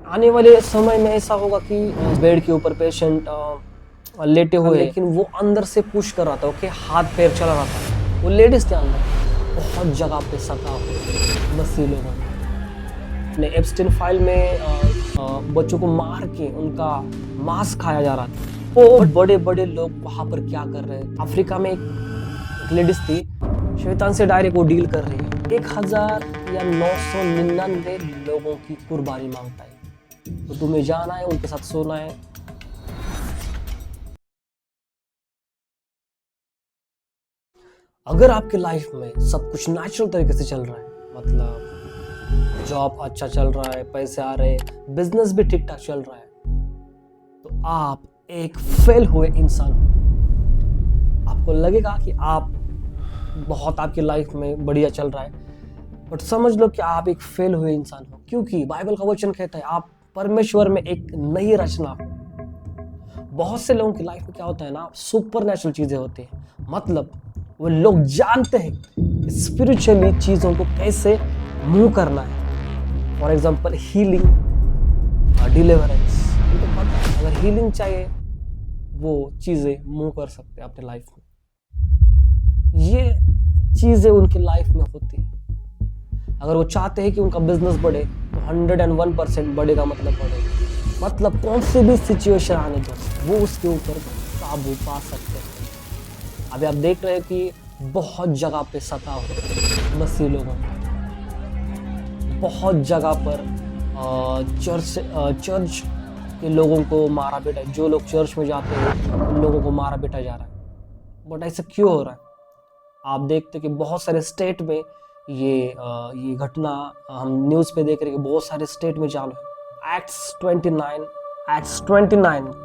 आने वाले समय में ऐसा होगा कि बेड के ऊपर पेशेंट लेटे हुए, लेकिन वो अंदर से पुश कर रहा था, ओके, हाथ पैर चला रहा था, वो लेडीज के अंदर बहुत जगह पे सता हुआ मसीह लोगों ने एप्स्टीन फाइल में बच्चों को मार के उनका मांस खाया जा रहा था। वो बड़े बड़े लोग वहां पर क्या कर रहे हैं, अफ्रीका में एक लेडीज थी, शैतान से डायरेक्ट वो डील कर रही है, 1000 या 999 लोगों की कुर्बानी मांगता है। तो तुम्हें जाना है, उनके साथ सोना है। अगर आपके लाइफ में सब कुछ नेचुरल तरीके से चल रहा है, मतलब जॉब अच्छा चल रहा है, पैसे आ रहे हैं, बिजनेस भी ठीक ठाक चल रहा है, तो आप एक फेल हुए इंसान हो। आपको लगेगा कि आप बहुत आपकी लाइफ में बढ़िया चल रहा है, बट समझ लो कि आप एक फेल हुए इंसान हो, क्योंकि बाइबल का वचन कहता है आप परमेश्वर में एक नई रचना हो। बहुत से लोगों की लाइफ में क्या होता है ना, सुपर नेचुरल चीजें होती हैं, मतलब वो लोग जानते हैं स्पिरिचुअली चीजों को कैसे मूव करना है। फॉर एग्जाम्पल हीलिंग, डिलीवरेंस, उनको पता है अगर हीलिंग चाहिए वो चीजें मूव कर सकते हैं अपने लाइफ में। ये चीजें उनकी लाइफ में होती है। अगर वो चाहते हैं कि उनका बिजनेस बढ़े तो 101% बढ़ेगा, मतलब बढ़ेगा, मतलब कौन सी भी सिचुएशन आने दो वो उसके ऊपर काबू पा सकते हैं। अभी आप देख रहे हैं कि बहुत जगह पे सता हो मसीह लोगों को, बहुत जगह पर चर्च के लोगों को मारा बेटा, जो लोग चर्च में जाते हैं उन लोगों को मारा बेटा जा रहा है। बट ऐसा क्यों हो रहा है? आप देखते कि बहुत सारे स्टेट में ये घटना हम न्यूज़ पे देख रहे हैं कि बहुत सारे स्टेट में चालू है। एक्ट्स 29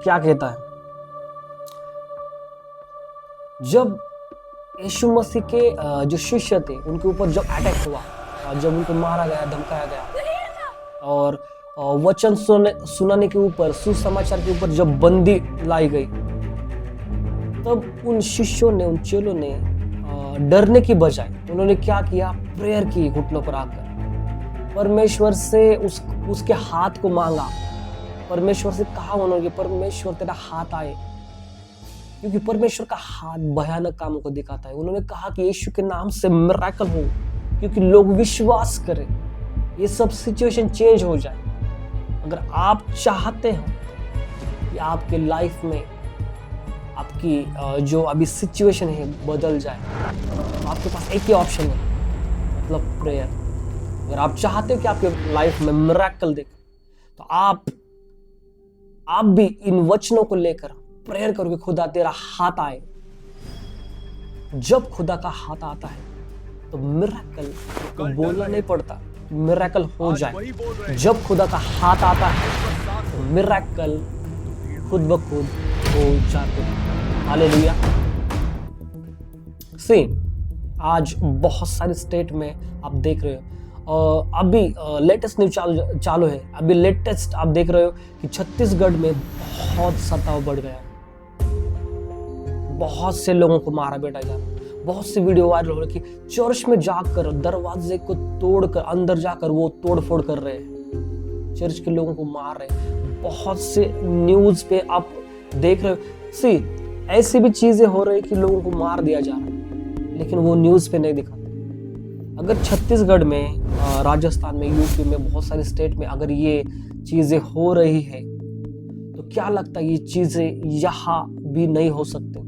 क्या कहता है? जब यीशु मसीह के जो शिष्य थे उनके ऊपर जब अटैक हुआ, जब उनको मारा गया, धमकाया गया, और वचन सुनाने के ऊपर, सुसमाचार के ऊपर जब बंदी लाई गई, तब उन शिष्यों ने, उन चेलों ने डरने की बजाय उन्होंने क्या किया? प्रेयर की, घुटनों पर आकर परमेश्वर से उसके हाथ को मांगा। परमेश्वर से कहा उन्होंने, परमेश्वर तेरा हाथ आए, क्योंकि परमेश्वर का हाथ भयानक कामों को दिखाता है। उन्होंने कहा कि यीशु के नाम से मिरेकल हो, क्योंकि लोग विश्वास करें, ये सब सिचुएशन चेंज हो जाए। अगर आप चाहते हो कि आपके लाइफ में आपकी जो अभी सिचुएशन है बदल जाए, तो आपके पास एक ही ऑप्शन है, मतलब प्रेयर। अगर आप चाहते हो कि आपके लाइफ में मिरेकल देखे, तो आप भी इन वचनों को लेकर प्रेयर करोगे, खुदा तेरा हाथ आए। जब खुदा का हाथ आता है तो मिरेकल तो बोलना नहीं पड़ता, मिरेकल हो जाए। जब खुदा का हाथ आता है तो मिरेकल खुद ब खुद हो जाते हैं। हालेलुया। सी, आज बहुत सारे स्टेट में आप देख रहे हो, अभी लेटेस्ट न्यूज चालू है। अभी लेटेस्ट आप देख रहे हो कि छत्तीसगढ़ में बहुत सताव बढ़ गया है, बहुत से लोगों को मारा बेटा जा रहा। बहुत से वीडियो वायरल हो रही कि चर्च में जाकर दरवाजे को तोड़कर अंदर जाकर वो तोड़फोड़ कर रहे हैं, चर्च के लोगों को मार रहे हैं। बहुत से न्यूज पे आप देख रहे हो। सी, ऐसी भी चीजें हो रही कि लोगों को मार दिया जा रहा है, लेकिन वो न्यूज पे नहीं दिखाते। अगर छत्तीसगढ़ में, राजस्थान में, यूपी में, बहुत सारे स्टेट में अगर ये चीजें हो रही है, तो क्या लगता है ये चीजें यहाँ भी नहीं हो सकते?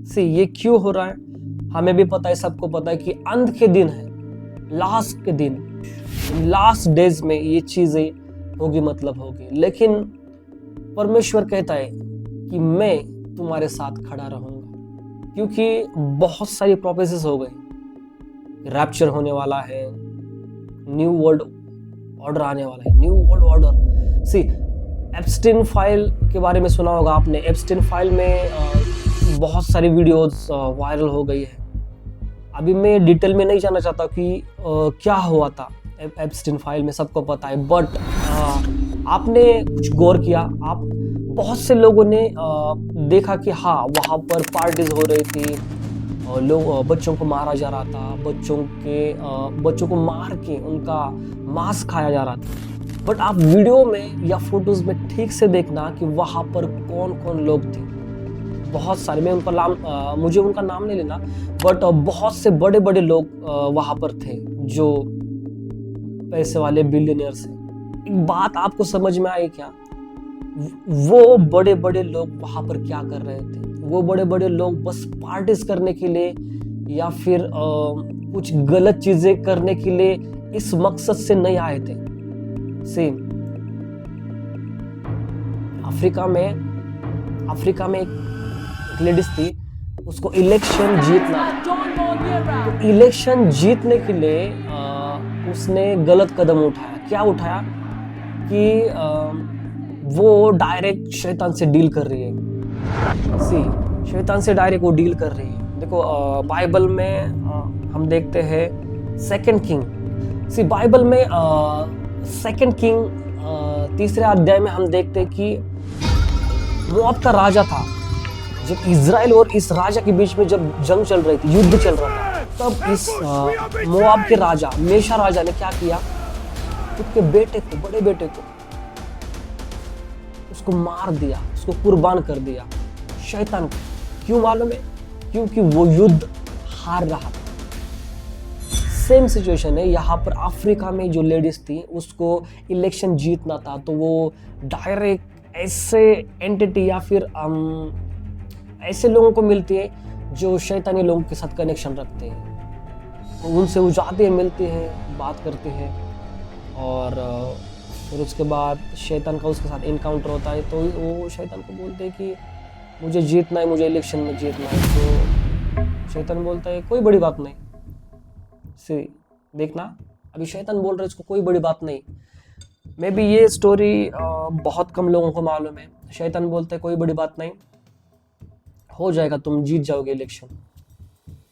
से ये क्यों हो रहा है? हमें भी पता है, सबको पता है कि अंत के दिन है, लास्ट के दिन, लास्ट डेज में ये चीजें होगी, मतलब होगी। लेकिन परमेश्वर कहता है कि मैं तुम्हारे साथ खड़ा रहूंगा, क्योंकि बहुत सारी प्रोफेसीज हो गई। रैप्चर होने वाला है, न्यू वर्ल्ड ऑर्डर आने वाला है, न्यू वर्ल्ड ऑर्डर। सी, एप्स्टीन फाइल के बारे में सुना होगा आपने। एप्स्टीन फाइल में बहुत सारी वीडियोस वायरल हो गई है। अभी मैं डिटेल में नहीं जाना चाहता कि क्या हुआ था एप्स्टीन फाइल में, सबको पता है। बट आपने कुछ गौर किया? आप बहुत से लोगों ने देखा कि हाँ, वहाँ पर पार्टीज हो रही थी, लोग, बच्चों को मारा जा रहा था, बच्चों को मार के उनका मांस खाया जा रहा था। बट आप वीडियो में या फोटोज में ठीक से देखना कि वहां पर कौन कौन लोग थे। बहुत सारे, मैं उनका नाम मुझे उनका नाम नहीं लेना, बट बहुत से बड़े बड़े लोग वहां पर थे जो पैसे वाले बिलियनियर्स हैं। एक बात आपको समझ में आई क्या? वो बड़े बड़े लोग वहां पर क्या कर रहे थे? वो बड़े बड़े लोग बस पार्टीज करने के लिए या फिर कुछ गलत चीजें करने के लिए इस मकसद से नहीं आए थे। सेम अफ्रीका में एक लेडीज थी, उसको इलेक्शन जीतना था। तो इलेक्शन जीतने के लिए उसने गलत कदम उठाया। क्या उठाया कि वो डायरेक्ट शैतान से डील कर रही है। शैतान से डायरेक्ट वो डील कर रही है। देखो बाइबल में हम देखते हैं सेकंड किंग। बाइबल में सेकंड किंग 3 अध्याय में हम देखते हैं कि मोआब का राजा था। जब इजराइल और इस राजा के बीच में जब जंग चल रही थी, युद्ध चल रहा था, तब इस मोआब के राजा मेशा राजा ने क्या किया? उसके बेटे को, बड़े बेटे को, उसको मार दिया, उसको कुर्बान कर दिया शैतान को। क्यों मालूम है? क्योंकि वो युद्ध हार रहा था। सेम सिचुएशन है यहाँ पर। अफ्रीका में जो लेडीज थी उसको इलेक्शन जीतना था, तो वो डायरेक्ट ऐसे एंटिटी या फिर ऐसे लोगों को मिलती है जो शैतानी लोगों के साथ कनेक्शन रखते हैं। तो उनसे वो जाते हैं, मिलते हैं, बात करते हैं, और फिर उसके बाद शैतान का उसके साथ इनकाउंटर होता है। तो वो शैतान को बोलते हैं कि मुझे जीतना है, मुझे इलेक्शन में जीतना है। तो शैतान बोलता है कोई बड़ी बात नहीं। देखना, अभी शैतान बोल रहा है इसको कोई बड़ी बात नहीं। मे बी ये स्टोरी बहुत कम लोगों को मालूम है। शैतान बोलता है कोई बड़ी बात नहीं, हो जाएगा, तुम जीत जाओगे इलेक्शन,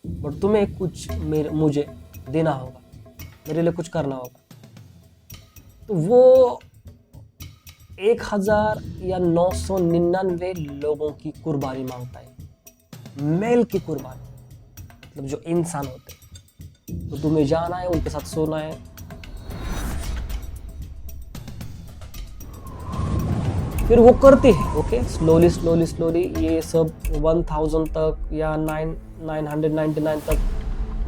बट तुम्हें कुछ मुझे देना होगा, मेरे लिए कुछ करना होगा। तो वो 1000 या 999 लोगों की कुर्बानी मांगता है, मेल की कुर्बानी, मतलब जो इंसान होते हैं। तो तुम्हें जाना है, उनके साथ सोना है। फिर वो करते हैं, ओके, स्लोली ये सब 1000 तक या 999 तक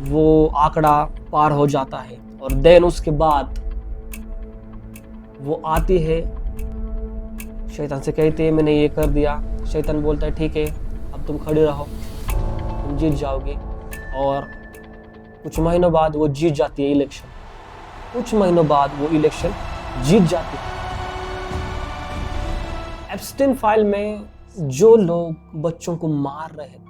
वो आंकड़ा पार हो जाता है। और देन उसके बाद वो आती है, शैतान से कहते हैं मैंने ये कर दिया। शैतान बोलता है ठीक है, अब तुम खड़े रहो, तुम जीत जाओगे। और कुछ महीनों बाद वो जीत जाती है इलेक्शन। कुछ महीनों बाद वो इलेक्शन जीत जाती है। एप्स्टीन फाइल में जो लोग बच्चों को मार रहे थे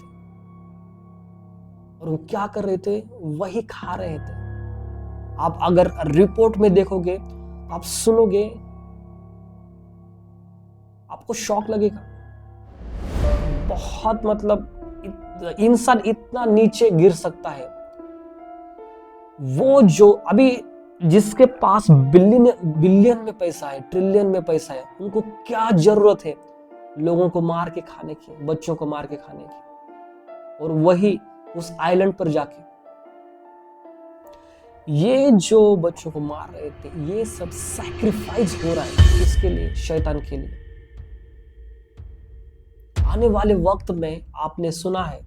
और वो क्या कर रहे थे, वही खा रहे थे। आप अगर रिपोर्ट में देखोगे, आप सुनोगे, आपको शॉक लगेगा। बहुत, मतलब इंसान इतना नीचे गिर सकता है। वो जो अभी जिसके पास बिलियन में पैसा है, ट्रिलियन में पैसा है, उनको क्या जरूरत है लोगों को मार के खाने की, बच्चों को मार के खाने की। और वही उस आइलैंड पर जाके ये जो बच्चों को मार रहे थे, ये सब सैक्रिफाइस हो रहा है किसके लिए? शैतान के लिए। आने वाले वक्त में आपने सुना है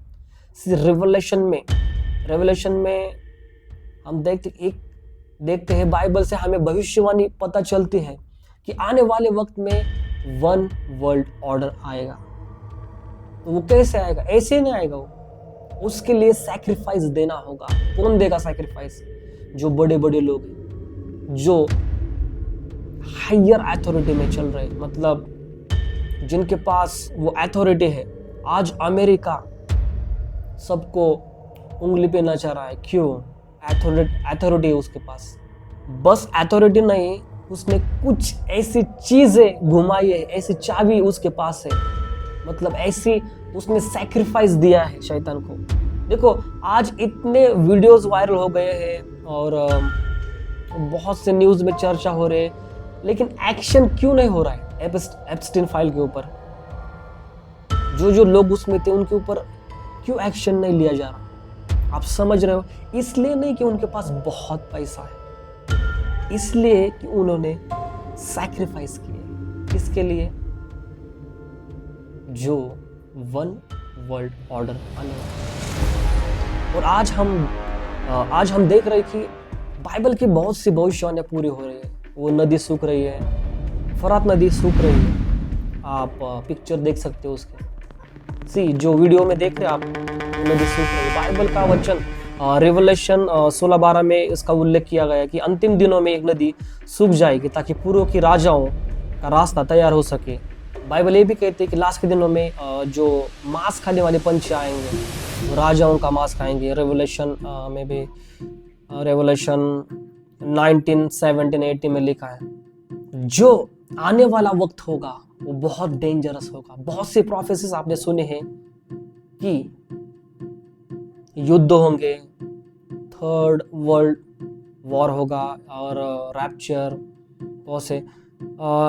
रेवलेशन में हम देखते हैं बाइबल से हमें भविष्यवाणी पता चलती है कि आने वाले वक्त में 1 वर्ल्ड ऑर्डर आएगा। तो वो कैसे आएगा? ऐसे नहीं आएगा। वो उसके लिए सैक्रिफाइस देना होगा। कौन देगा सैक्रिफाइस? जो बड़े बड़े लोग हैं, जो हायर अथॉरिटी में चल रहे, मतलब जिनके पास वो अथॉरिटी है। आज अमेरिका सबको उंगली पे नचा रहा है। क्यों? अथॉरिटी है उसके पास। बस अथॉरिटी नहीं, उसने कुछ ऐसी चीजें घुमाई है, ऐसी चाबी उसके पास है, मतलब ऐसी उसने सैक्रिफाइस दिया है शैतान को। देखो आज इतने वीडियोस वायरल हो गए हैं और बहुत से न्यूज में चर्चा हो रहे, लेकिन एक्शन क्यों नहीं हो रहा है एप्स्टीन फाइल के ऊपर? जो लोग उसमें थे उनके ऊपर क्यों एक्शन नहीं लिया जा रहा? आप समझ रहे हो? इसलिए नहीं कि उनके पास बहुत पैसा है, इसलिए कि उन्होंने सैक्रिफाइस किए। किसके लिए? जो वन वर्ल्ड ऑर्डर आने वाला। और आज हम देख रहे कि बाइबल की बहुत सी भविष्यवाणियां पूरी हो रही है। वो नदी सूख रही है, फरात नदी सूख रही है। आप पिक्चर देख सकते हो उसके, जो वीडियो में देख रहे हैं आप, नदी सूख रही है। बाइबल का वचन रेवलेशन 16:12 में इसका उल्लेख किया गया है कि अंतिम दिनों में एक नदी सूख जाएगी ताकि पूर्व की राजाओं का रास्ता तैयार हो सके। बाइबल ये भी कहती है कि लास्ट के दिनों में जो मांस खाने वाले पंछी आएंगे, वो राजाओं का मांस खाएंगे। रेवलेशन में भी रेवलेशन 19, 17, 18 में लिखा है। जो आने वाला वक्त होगा वो बहुत डेंजरस होगा। बहुत से प्रोफेसीज आपने सुने हैं कि युद्ध होंगे, थर्ड वर्ल्ड वॉर होगा और रैप्चर, बहुत से।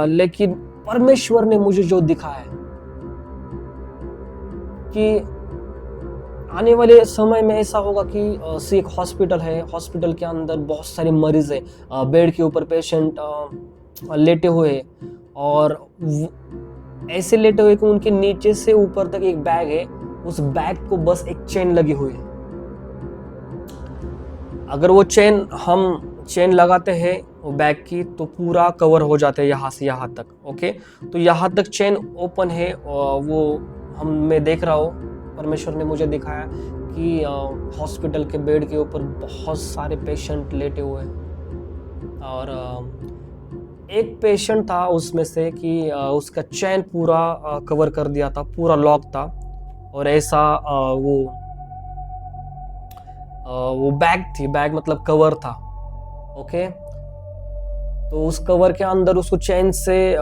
लेकिन परमेश्वर ने मुझे जो दिखाया है कि आने वाले समय में ऐसा होगा कि एक हॉस्पिटल है, हॉस्पिटल के अंदर बहुत सारे मरीज है, बेड के ऊपर पेशेंट लेटे हुए हैं और ऐसे लेटे हुए कि उनके नीचे से ऊपर तक एक बैग है, उस बैग को बस एक चेन लगी हुई है। अगर वो हम चेन लगाते हैं वो बैग की तो पूरा कवर हो जाता है यहाँ से यहाँ तक। ओके, तो यहाँ तक चेन ओपन है। वो मैं देख रहा हूँ, परमेश्वर ने मुझे दिखाया कि हॉस्पिटल के बेड के ऊपर बहुत सारे पेशेंट लेटे हुए हैं और एक पेशेंट था उसमें से कि उसका चेन पूरा कवर कर दिया था, पूरा लॉक था और ऐसा वो बैग मतलब कवर था। ओके, तो उस कवर के अंदर उसको चेन से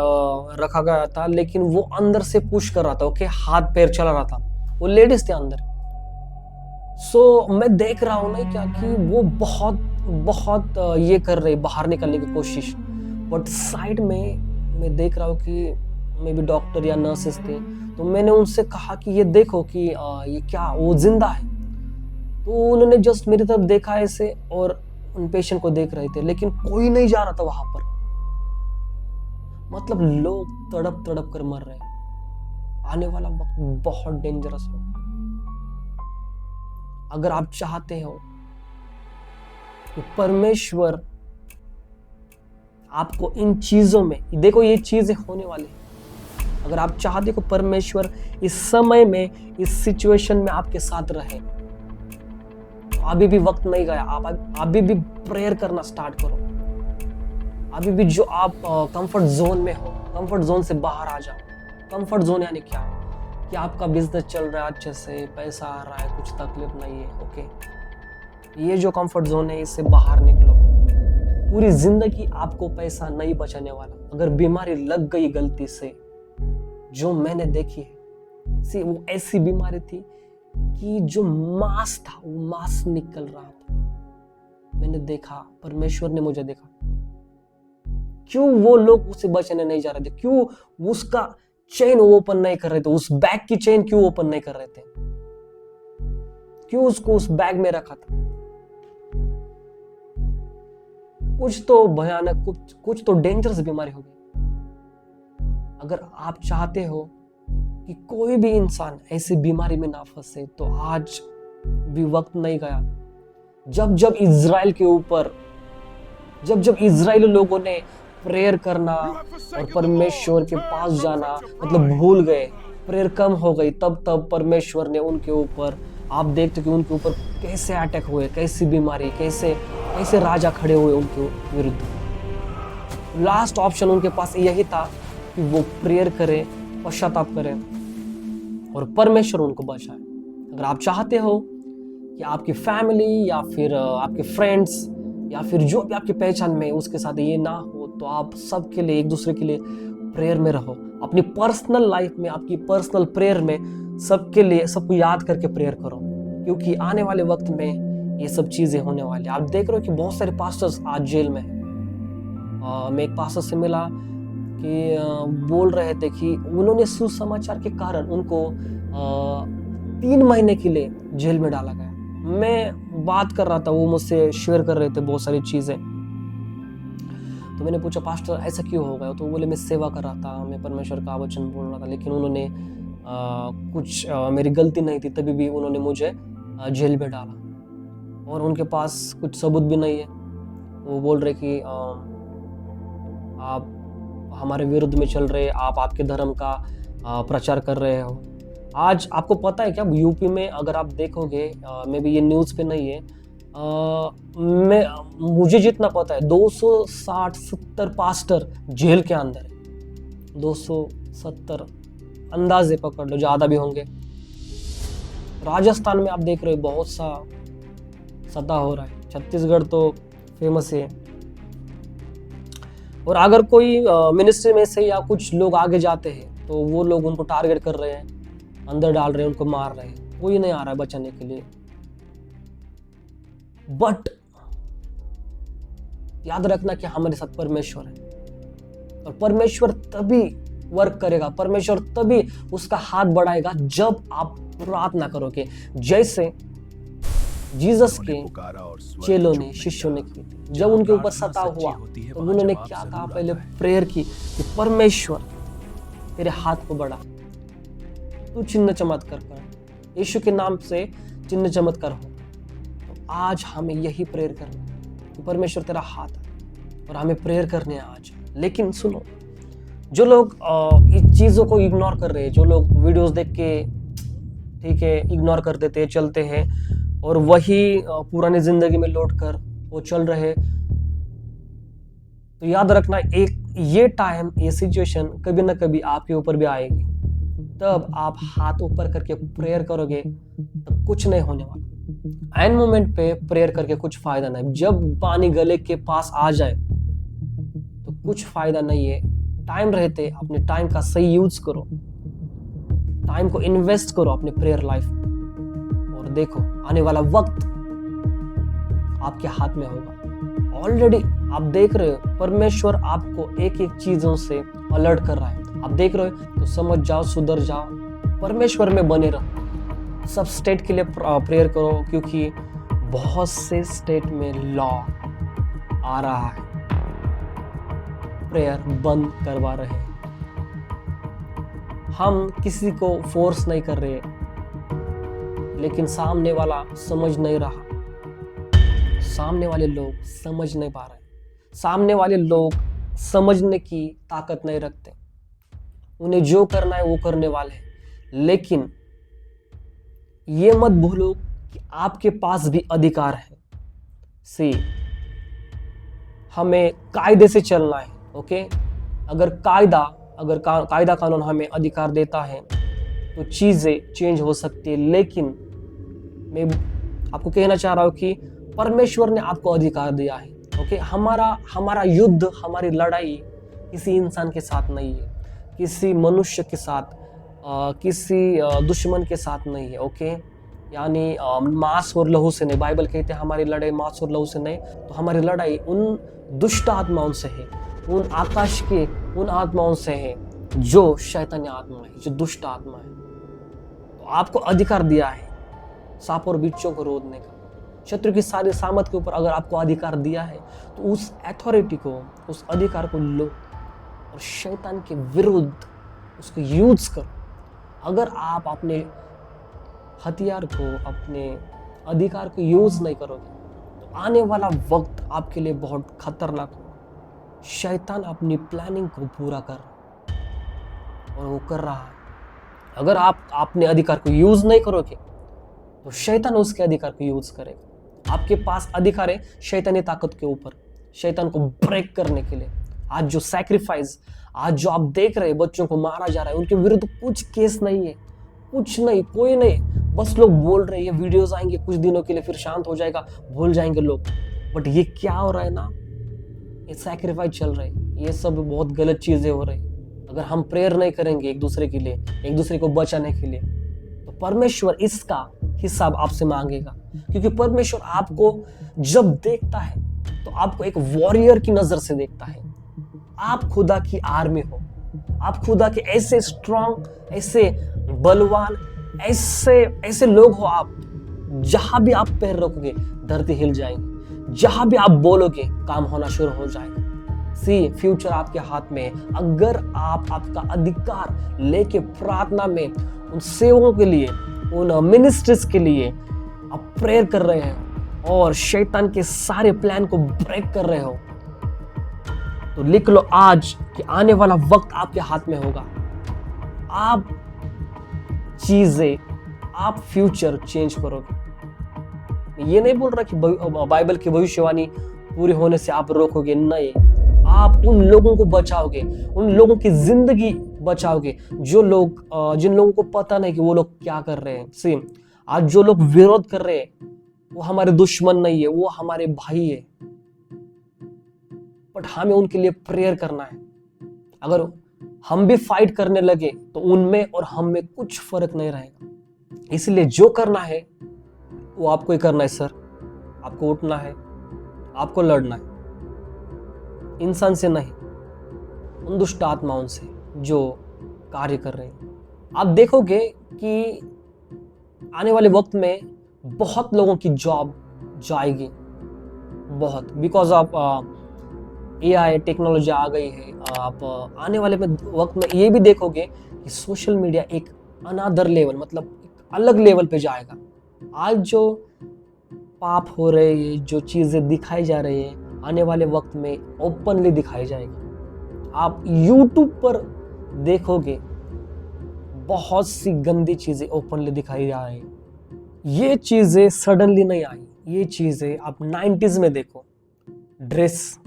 रखा गया था, लेकिन वो अंदर से पुश कर रहा था। ओके, हाथ पैर चला रहा था, वो लेडीज थे अंदर। मैं देख रहा हूँ ना क्या कि वो बहुत ये कर रहे बाहर निकलने की कोशिश, बट साइड में मैं देख रहा हूँ कि मे बी डॉक्टर या नर्सेस थे। तो मैंने उनसे कहा कि ये देखो कि ये क्या वो जिंदा है। तो उन्होंने जस्ट मेरी तरफ देखा ऐसे और उन पेशेंट को देख रहे थे, लेकिन कोई नहीं जा रहा था वहां पर। मतलब लोग तड़प तड़प कर मर रहे हैं। आने वाला वक्त बहुत डेंजरस हो। अगर आप चाहते हो कि परमेश्वर आपको इन चीजों में, देखो ये चीजें होने वाली, अगर आप चाहते हो परमेश्वर इस समय में इस सिचुएशन में आपके साथ रहे, अभी भी वक्त नहीं गया। आप अभी भी प्रेयर करना स्टार्ट करो। अभी भी जो आप कंफर्ट जोन में हो, कंफर्ट जोन से बाहर आ जाओ। कंफर्ट जोन यानी क्या? कि आपका बिजनेस चल रहा है अच्छे से, पैसा आ रहा है, कुछ तकलीफ नहीं है। ओके, ये जो कंफर्ट जोन है इससे बाहर निकलो। पूरी जिंदगी आपको पैसा नहीं बचाने वाला। अगर बीमारी लग गई गलती से, जो मैंने देखी है, वो ऐसी बीमारी थी कि जो मांस था वो मांस निकल रहा था। मैंने देखा, परमेश्वर ने मुझे देखा। क्यों वो लोग उससे बचने नहीं जा रहे थे? क्यों उसका चेन ओपन नहीं कर रहे थे? उस बैग की चेन क्यों ओपन नहीं कर रहे थे? क्यों उसको उस बैग में रखा था? कुछ तो भयानक, कुछ तो डेंजरस बीमारी हो गई। अगर आप चाहते हो कि कोई भी इंसान ऐसी बीमारी में ना फंसे, तो आज भी वक्त नहीं गया। जब इजराइल के ऊपर, जब इजराइली लोगों ने प्रेयर करना और परमेश्वर के पास जाना मतलब भूल गए, प्रेयर कम हो गई, तब परमेश्वर ने उनके ऊपर, आप देखते कि उनके ऊपर कैसे अटैक हुए, कैसी बीमारी, कैसे राजा खड़े हुए उनके विरुद्ध। लास्ट ऑप्शन उनके पास यही था कि वो प्रेयर करें, पश्चाताप करें और परमेश्वर उनको बचाए। अगर आप चाहते हो कि आपकी फैमिली या फिर आपके फ्रेंड्स या फिर जो भी आपकी पहचान में उसके साथ ये ना हो, तो आप सबके लिए, एक दूसरे के लिए प्रेयर में रहो। अपनी पर्सनल लाइफ में, आपकी पर्सनल प्रेयर में सबके लिए, सबको याद करके प्रेयर करो, क्योंकि आने वाले वक्त में ये सब चीजें होने वाली। आप देख रहे हो कि बहुत सारे पास्टर्स आज जेल में हैं। मैं एक पास्टर से मिला कि बोल रहे थे कि उन्होंने सुसमाचार के कारण उनको 3 महीने के लिए जेल में डाला गया। मैं बात कर रहा था, वो मुझसे शेयर कर रहे थे बहुत सारी चीजें। तो मैंने पूछा पास्टर ऐसा क्यों हो गया? तो बोले मैं सेवा कर रहा था, मैं परमेश्वर का वचन बोल रहा था, लेकिन उन्होंने मेरी गलती नहीं थी, तभी भी उन्होंने मुझे जेल में डाला और उनके पास कुछ सबूत भी नहीं है। वो बोल रहे कि आप हमारे विरुद्ध में चल रहे, आप आपके धर्म का प्रचार कर रहे हो। आज आपको पता है क्या, यूपी में अगर आप देखोगे, मे बी ये न्यूज़ पे नहीं है, मुझे जितना पता है 260-70 पास्टर जेल के अंदर है। 270 अंदाजे पकड़ लो, ज़्यादा भी होंगे। राजस्थान में आप देख रहे हो बहुत सा सता हो रहा है। छत्तीसगढ़ तो फेमस है। और अगर कोई मिनिस्ट्री में से या कुछ लोग आगे जाते हैं तो वो लोग उनको टारगेट कर रहे हैं, अंदर डाल रहे हैं, उनको मार रहे हैं, कोई नहीं आ रहा है बचाने के लिए। बट याद रखना कि हमारे साथ परमेश्वर है और परमेश्वर तभी वर्क करेगा, परमेश्वर तभी उसका हाथ बढ़ाएगा जब आप प्रार्थना करोगे। जैसे जीसस के चेलों ने, शिष्यों ने की, जब उनके ऊपर सताव हुआ तो उन्होंने क्या कहा? पहले प्रेयर की कि परमेश्वर तेरे हाथ को बढ़ा, तू चिन्ह चमत्कार कर, यीशु के नाम से चिन्ह चमत्कार हो। तो आज हमें यही प्रेयर करना है कि परमेश्वर तेरा हाथ है और हमें प्रेयर करने हैं आज। लेकिन सुनो, जो लोग इस चीज़ों को इग्नोर कर रहे हैं, जो लोग वीडियोस देख के ठीक है इग्नोर कर देते हैं, चलते हैं और वही पुरानी जिंदगी में लौट कर वो चल रहे, तो याद रखना एक ये टाइम, ये सिचुएशन कभी ना कभी आपके ऊपर भी आएगी। तब आप हाथ ऊपर करके प्रेयर करोगे तब कुछ नहीं होने वाला। एंड मोमेंट पे प्रेयर करके कुछ फायदा नहीं। जब पानी गले के पास आ जाए तो कुछ फायदा नहीं है। टाइम रहते अपने टाइम का सही यूज करो, टाइम को इन्वेस्ट करो अपने प्रेयर लाइफ और देखो आने वाला वक्त आपके हाथ में होगा। ऑलरेडी आप देख रहे हो परमेश्वर आपको एक एक चीजों से अलर्ट कर रहा है। आप देख रहे हो तो समझ जाओ, सुधर जाओ, परमेश्वर में बने रहो। सब स्टेट के लिए प्रेयर करो क्योंकि बहुत से स्टेट में लॉ आ रहा है, प्रेयर बंद करवा रहे हैं। हम किसी को फोर्स नहीं कर रहे, लेकिन सामने वाला समझ नहीं रहा, सामने वाले लोग समझ नहीं पा रहे, सामने वाले लोग समझने की ताकत नहीं रखते। उन्हें जो करना है वो करने वाले हैं। लेकिन ये मत भूलो कि आपके पास भी अधिकार है। हमें कायदे से चलना है। ओके, अगर कायदा कानून हमें अधिकार देता है तो चीजें चेंज हो सकती है। लेकिन मैं आपको कहना चाह रहा हूं कि परमेश्वर ने आपको अधिकार दिया है। ओके, हमारा युद्ध, हमारी लड़ाई किसी इंसान के साथ नहीं है, किसी मनुष्य के साथ, किसी दुश्मन के साथ नहीं है। ओके, यानी मांस और लहू से नहीं। बाइबल कहते हैं हमारी लड़ाई मांस और लहू से नहीं, तो हमारी लड़ाई उन दुष्ट आत्माओं से है, उन आकाश के उन आत्माओं से है जो शैतानी आत्मा है, जो दुष्ट आत्मा है। तो आपको अधिकार दिया है सांप और बिच्छों को रोकने का। शत्रु की सारी सामत के ऊपर अगर आपको अधिकार दिया है तो उस अथॉरिटी को, उस अधिकार को लो और शैतान के विरुद्ध उसको यूज करो। अगर आप अपने हथियार को, अपने अधिकार को यूज नहीं करोगे तो आने वाला वक्त आपके लिए बहुत खतरनाक होगा। शैतान अपनी प्लानिंग को पूरा कर रहा है और वो कर रहा है। अगर आप अपने अधिकार को यूज नहीं करोगे तो शैतान उसके अधिकार को यूज करेगा। आपके पास अधिकार है शैतानी ताकत के ऊपर, शैतान को ब्रेक करने के लिए। आज जो सैक्रिफाइस, आज जो आप देख रहे हैं बच्चों को मारा जा रहा है, उनके विरुद्ध कुछ केस नहीं है, कुछ नहीं, कोई नहीं। बस लोग बोल रहे हैं, ये वीडियोस आएंगे कुछ दिनों के लिए, फिर शांत हो जाएगा, भूल जाएंगे लोग। बट ये क्या हो रहा है ना, ये सैक्रिफाइस चल रहा है, ये सब बहुत गलत चीजें हो रही। अगर हम प्रेयर नहीं करेंगे एक दूसरे के लिए, एक दूसरे को बचाने के लिए, तो परमेश्वर इसका हिसाब आपसे मांगेगा। क्योंकि परमेश्वर आपको जब देखता है तो आपको एक वॉरियर की नजर से देखता है। आप खुदा की आर्मी हो, आप खुदा के ऐसे स्ट्रांग, ऐसे बलवान, ऐसे लोग हो। आप जहां भी आप पैर रखोगे धरती हिल जाएगी, जहां भी आप बोलोगे काम होना शुरू हो जाएगा। सी फ्यूचर आपके हाथ में है। अगर आप आपका अधिकार लेके प्रार्थना में उन सेवकों के लिए, उन मिनिस्ट्रीज के लिए आप प्रेयर कर रहे हैं और शैतान के सारे प्लान को ब्रेक कर रहे हो, तो लिख लो आज कि आने वाला वक्त आपके हाथ में होगा। आप फ्यूचर चेंज करोगे। ये नहीं बोल रहा कि बाइबल की भविष्यवाणी पूरी होने से आप रोकोगे, नहीं, आप उन लोगों को बचाओगे, उन लोगों की जिंदगी बचाओगे जिन लोगों को पता नहीं कि वो लोग क्या कर रहे हैं। सी आज जो लोग विरोध कर रहे हैं वो हमारे दुश्मन नहीं है, वो हमारे भाई है, बट हमें उनके लिए प्रेयर करना है। अगर हम भी फाइट करने लगे तो उनमें और हम में कुछ फर्क नहीं रहेगा। इसलिए जो करना है वो आपको ही करना है सर। आपको उठना है, आपको लड़ना है, इंसान से नहीं, उन दुष्ट आत्माओं से जो कार्य कर रहे हैं। आप देखोगे कि आने वाले वक्त में बहुत लोगों की जॉब जाएगी, बहुत, बिकॉज ऑफ AI टेक्नोलॉजी आ गई है। आप आने वाले वक्त में ये भी देखोगे कि सोशल मीडिया एक अनदर लेवल, मतलब एक अलग लेवल पे जाएगा। आज जो पाप हो रहे हैं, जो चीज़ें दिखाई जा रही है, आने वाले वक्त में ओपनली दिखाई जाएगी। आप YouTube पर देखोगे बहुत सी गंदी चीज़ें ओपनली दिखाई जा रही है। ये चीज़ें सडनली नहीं आई, ये चीज़ें आप 90s में देखो। ड्रेस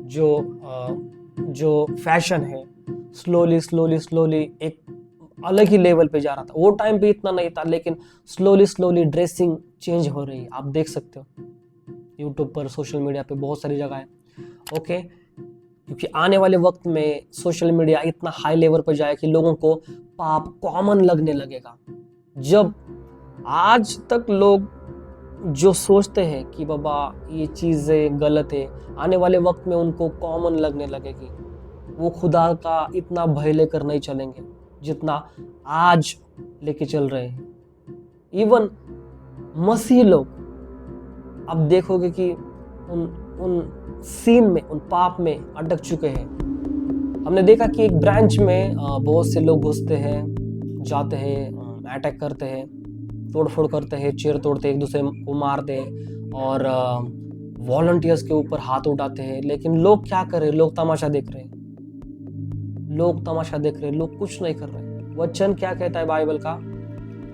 जो फैशन है स्लोली एक अलग ही लेवल पे जा रहा था। वो टाइम पे इतना नहीं था, लेकिन स्लोली ड्रेसिंग चेंज हो रही है। आप देख सकते हो यूट्यूब पर, सोशल मीडिया पे बहुत सारी जगह है। ओके, क्योंकि आने वाले वक्त में सोशल मीडिया इतना हाई लेवल पर जाए कि लोगों को पाप कॉमन लगने लगेगा। जब आज तक लोग जो सोचते हैं कि बाबा ये चीज़ें गलत है, आने वाले वक्त में उनको कॉमन लगने लगेगी। वो खुदा का इतना भय लेकर नहीं चलेंगे जितना आज लेके चल रहे हैं। इवन मसीह लोग, आप देखोगे कि उन सीन में, उन पाप में अटक चुके हैं। हमने देखा कि एक ब्रांच में बहुत से लोग घुसते हैं, जाते हैं, अटैक करते हैं, तोड़फोड़ करते हैं, चेयर तोड़ते हैं, एक दूसरे को मारते हैं और वॉलंटियर्स के ऊपर हाथ उठाते हैं। लेकिन लोग क्या कर रहे हैं? लोग तमाशा देख रहे हैं, लोग कुछ नहीं कर रहे हैं। वचन क्या कहता है बाइबल का?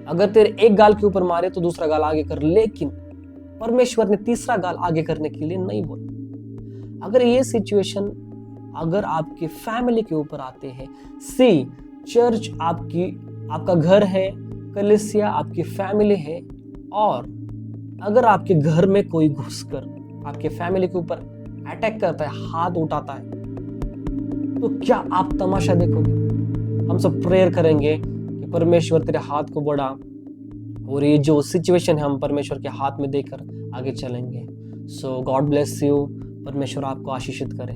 अगर तेरे एक गाल के ऊपर मारे तो दूसरा गाल आगे कर, लेकिन परमेश्वर ने तीसरा गाल आगे करने के लिए नहीं बोला। अगर ये सिचुएशन अगर आपके फैमिली के ऊपर आते हैं, सी चर्च आपका घर है, कलीसिया आपकी फैमिली है, और अगर आपके घर में कोई घुसकर आपके फैमिली के ऊपर अटैक करता है, हाथ उठाता है, तो क्या आप तमाशा देखोगे? हम सब प्रेयर करेंगे कि परमेश्वर तेरे हाथ को बढ़ा, और ये जो सिचुएशन है हम परमेश्वर के हाथ में देकर आगे चलेंगे। सो गॉड ब्लेस यू। परमेश्वर आपको आशीषित करे।